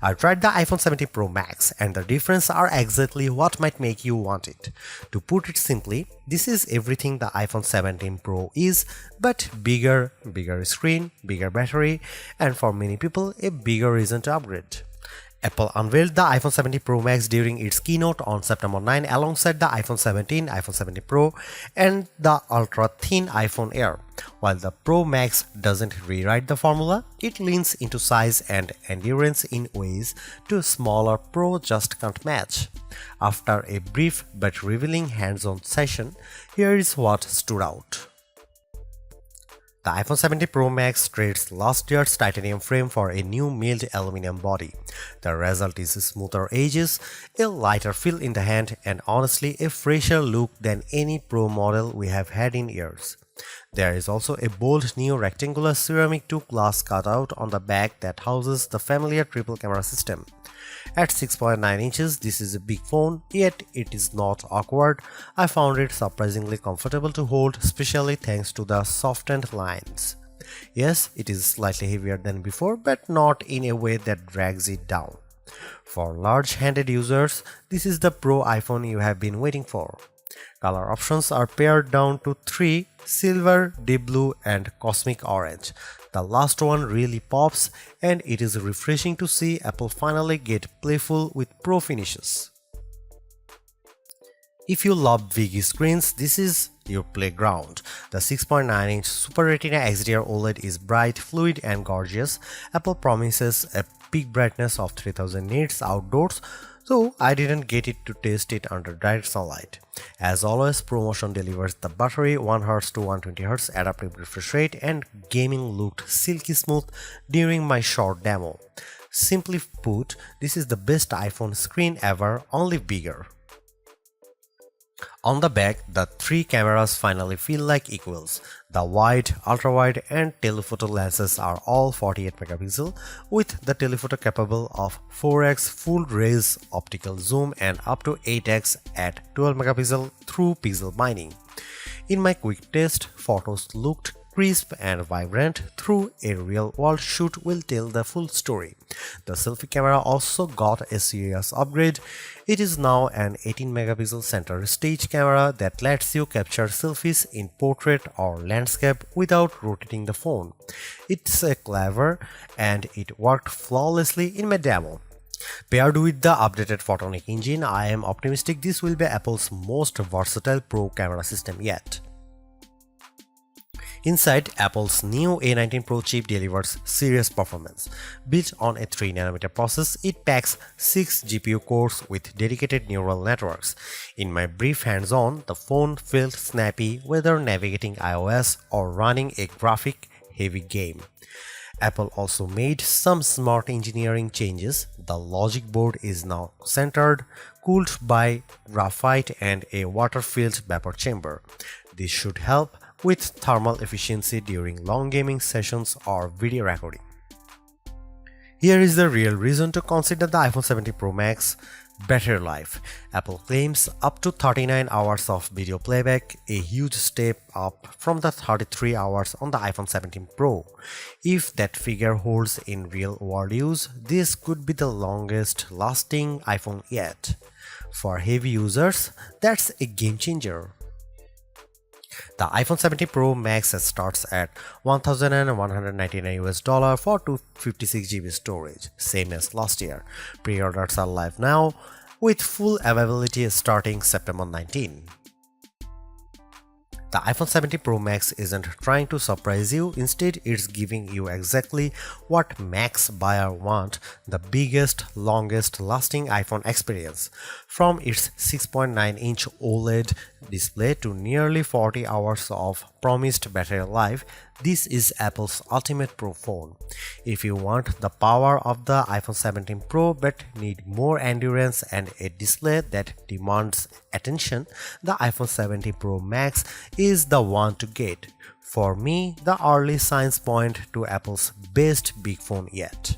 I tried the iPhone 17 Pro Max and the difference are exactly what might make you want it. To put it simply, this is everything the iPhone 17 Pro is, but bigger screen, bigger battery, and for many people a bigger reason to upgrade. Apple unveiled the iPhone 17 Pro Max during its keynote on September 9 alongside the iPhone 17, iPhone 17 Pro, and the ultra-thin iPhone Air. While the Pro Max doesn't rewrite the formula, it leans into size and endurance in ways a smaller Pro just can't match. After a brief but revealing hands-on session, here is what stood out. The iPhone 17 Pro Max trades last year's titanium frame for a new milled aluminum body. The result is smoother edges, a lighter feel in the hand, and honestly a fresher look than any Pro model we have had in years. There is also a bold new rectangular ceramic to glass cutout on the back that houses the familiar triple camera system. At 6.9 inches, this is a big phone, yet it is not awkward. I found it surprisingly comfortable to hold, especially thanks to the softened lines. Yes, it is slightly heavier than before, but not in a way that drags it down. For large-handed users, this is the Pro iPhone you have been waiting for. Color options are pared down to 3: silver, deep blue, and cosmic orange. The last one really pops, and it is refreshing to see Apple finally get playful with Pro finishes. If you love big screens, this is your playground. The 6.9-inch Super Retina XDR OLED is bright, fluid, and gorgeous. Apple promises a peak brightness of 3000 nits outdoors, so I didn't get it to test it under direct sunlight. As always, ProMotion delivers the buttery 1Hz to 120Hz adaptive refresh rate, and gaming looked silky smooth during my short demo. Simply put, this is the best iPhone screen ever, only bigger. On the back, the three cameras finally feel like equals. The wide, ultra-wide, and telephoto lenses are all 48 megapixel, with the telephoto capable of 4x full-raise optical zoom and up to 8x at 12 megapixel through pixel mining. In my quick test, photos looked crisp and vibrant. Through a real-world shoot will tell the full story. The selfie camera also got a serious upgrade. It is now an 18 megapixel center stage camera that lets you capture selfies in portrait or landscape without rotating the phone. It's clever, and it worked flawlessly in my demo. Paired with the updated Photonic engine, I am optimistic this will be Apple's most versatile Pro camera system yet. Inside, Apple's new A19 Pro chip delivers serious performance. Built on a 3nm process, it packs 6 GPU cores with dedicated neural networks. In my brief hands-on, the phone felt snappy whether navigating iOS or running a graphic-heavy game. Apple also made some smart engineering changes. The logic board is now centered, cooled by graphite and a water-filled vapor chamber. This should help with thermal efficiency during long gaming sessions or video recording. Here is the real reason to consider the iPhone 17 Pro Max: battery life. Apple claims up to 39 hours of video playback, a huge step up from the 33 hours on the iPhone 17 Pro. If that figure holds in real-world use, this could be the longest lasting iPhone yet. For heavy users, that's a game changer. The iPhone 17 Pro Max starts at $1,199 for 256 GB storage, same as last year. Pre-orders are live now, with full availability starting September 19. The iPhone 17 Pro Max isn't trying to surprise you, instead it's giving you exactly what Max buyers want: the biggest, longest lasting iPhone experience. From its 6.9-inch OLED display to nearly 40 hours of promised battery life, this is Apple's ultimate Pro phone. If you want the power of the iPhone 17 Pro but need more endurance and a display that demands attention, the iPhone 17 Pro Max is the one to get. For me, the early signs point to Apple's best big phone yet.